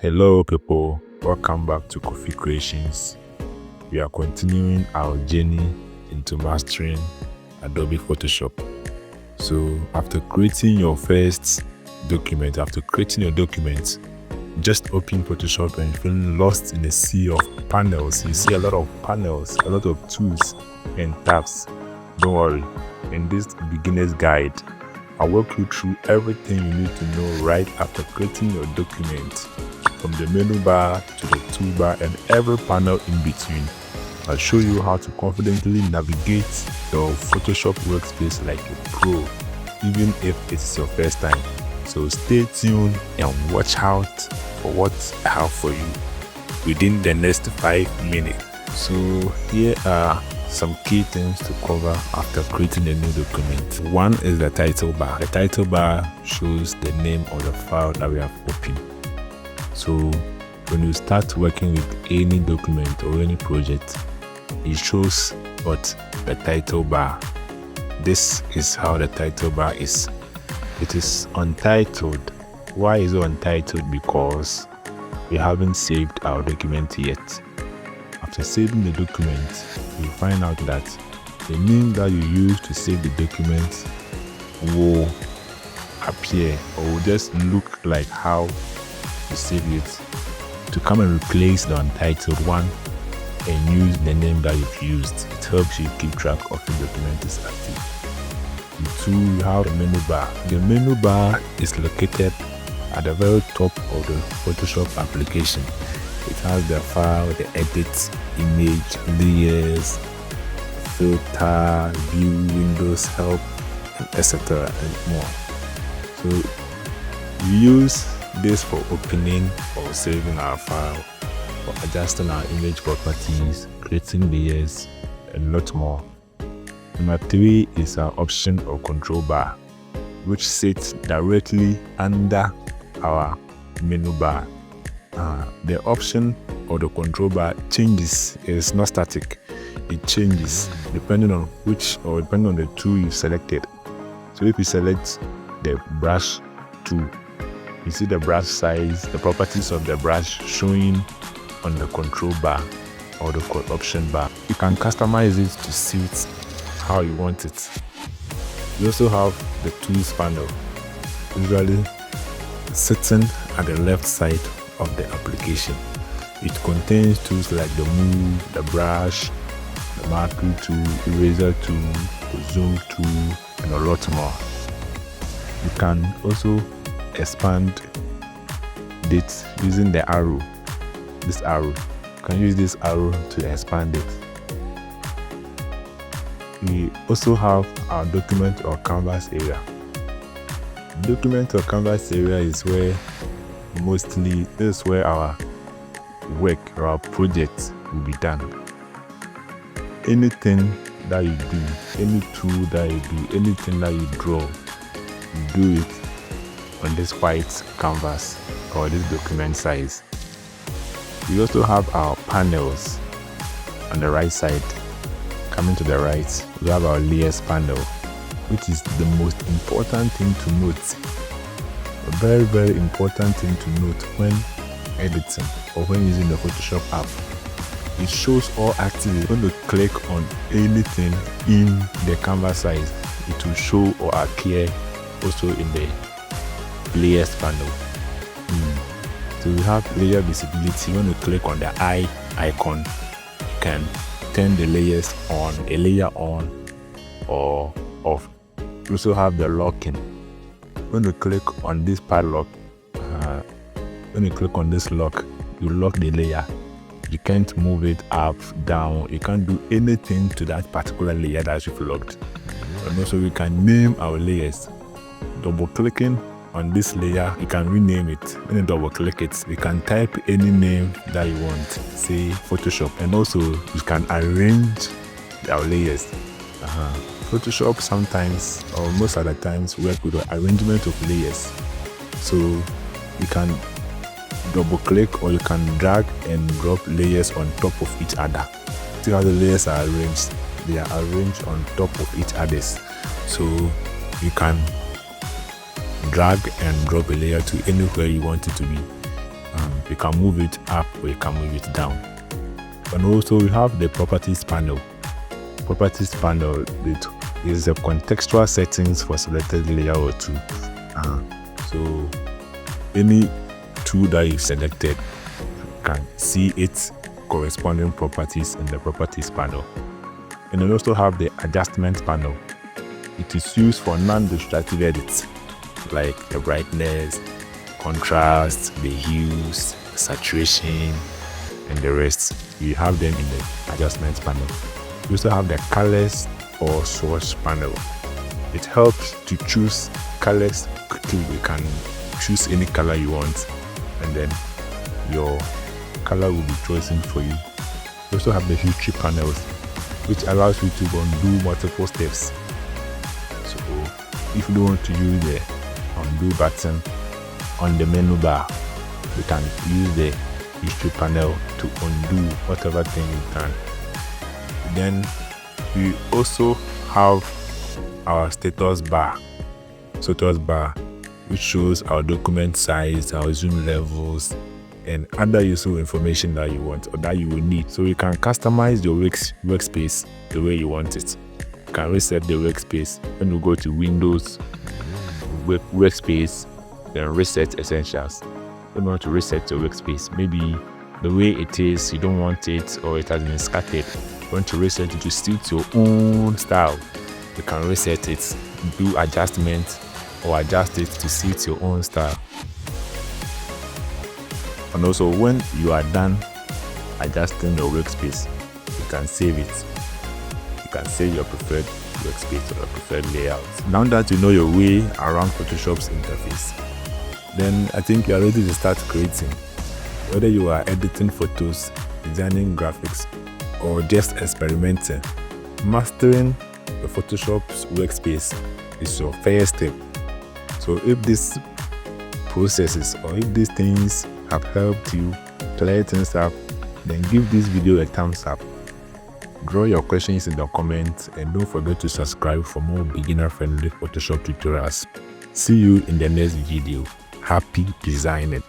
Hello people, welcome back to Coffee Creations. We are continuing our journey into mastering Adobe Photoshop. So after creating your first document, just open Photoshop and feeling lost in a sea of panels. You see a lot of panels, a lot of tools and tabs. Don't worry, in this beginner's guide, I'll walk you through everything you need to know right after creating your document, from the menu bar to the toolbar and every panel in between. I'll show you how to confidently navigate your Photoshop workspace like a pro, even if it's your first time. So stay tuned and watch out for what I have for you within the next 5 minutes. So here are some key things to cover after creating a new document. One is the title bar. The title bar shows the name of the file that we have opened. So when you start working with any document or any project, it shows what the title bar. This is how the title bar is. It is untitled. Why is it untitled? Because we haven't saved our document yet. After saving the document, you find out that the name that you use to save the document will appear or will just look like how you saved it. To come and replace the untitled one and use the name that you've used, it helps you keep track of your document is active. And two, you have the menu bar. The menu bar is located at the very top of the Photoshop application. It has the file, the edit, image, layers, filter, view, windows, help, and etc. and more. So we use this for opening or saving our file, for adjusting our image properties, creating layers, and a lot more. Number 3 is our option or control bar, which sits directly under our menu bar. The option or the control bar changes. It's not static. It changes depending on the tool you selected. So if you select the brush tool, you see the brush size, the properties of the brush showing on the control bar or the option bar. You can customize it to suit how you want it. You also have the tools panel, usually sitting at the left side of the application. It contains tools like the move, the brush, the marquee tool, eraser tool, the zoom tool, and a lot more. You can also expand it using the arrow. This arrow. You can use this arrow to expand it. We also have our document or canvas area. Document or canvas area is where our work or our project will be done. Anything that you do, any tool that you do, anything that you draw, you do it on this white canvas or this document size. We also have our panels on the right side. Coming to the right, we have our layers panel, which is the most important thing to note. A very, very important thing to note when editing or when using the Photoshop app. It shows all activity. When you click on anything in the canvas size, it will show or appear also in the layers panel. So we have layer visibility. When you click on the eye icon, you can turn the layers on, a layer on or off. You also have the locking. When you click on this padlock, when you click on this lock, you lock the layer. You can't move it up, down. You can't do anything to that particular layer that you've locked. And also we can name our layers. Double clicking on this layer, you can rename it. When you double click it, you can type any name that you want, say Photoshop. And also you can arrange our layers. Photoshop sometimes or most of the times work with the arrangement of layers. So you can double click or you can drag and drop layers on top of each other. See how the layers are arranged? They are arranged on top of each other. So you can drag and drop a layer to anywhere you want it to be. You can move it up or you can move it down. And also we have the properties panel. Properties panel, it is the contextual settings for selected layer or tool. So any tool that you've selected, you can see its corresponding properties in the properties panel. And we also have the adjustment panel. It is used for non-destructive edits like the brightness, contrast, the hues, saturation, and the rest. You have them in the adjustment panel. You also have the colors or swatch panel. It helps to choose colors quickly. You can choose any color you want, and then your color will be chosen for you. You also have the history panels, which allows you to undo multiple steps. So if you don't want to use the undo button on the menu bar, you can use the history panel to undo whatever thing you can. Then we also have our status bar, which shows our document size, our zoom levels, and other useful information that you want or that you will need. So you can customize your workspace the way you want it. You can reset the workspace. When you go to Windows, workspace, then reset essentials. You want to reset your workspace. Maybe the way it is, you don't want it, or it has been scattered. You want to reset it to suit your own style. You can reset it, do adjustments, or adjust it to suit your own style. And also, when you are done adjusting your workspace, you can save it. You can save your preferred workspace or your preferred layout. Now that you know your way around Photoshop's interface, then I think you are ready to start creating. Whether you are editing photos, designing graphics, or just experimenting, mastering the Photoshop's workspace is your first step. So if these processes or if these things have helped you clear things up, then give this video a thumbs up. Draw your questions in the comments and don't forget to subscribe for more beginner-friendly Photoshop tutorials. See you in the next video. Happy designing!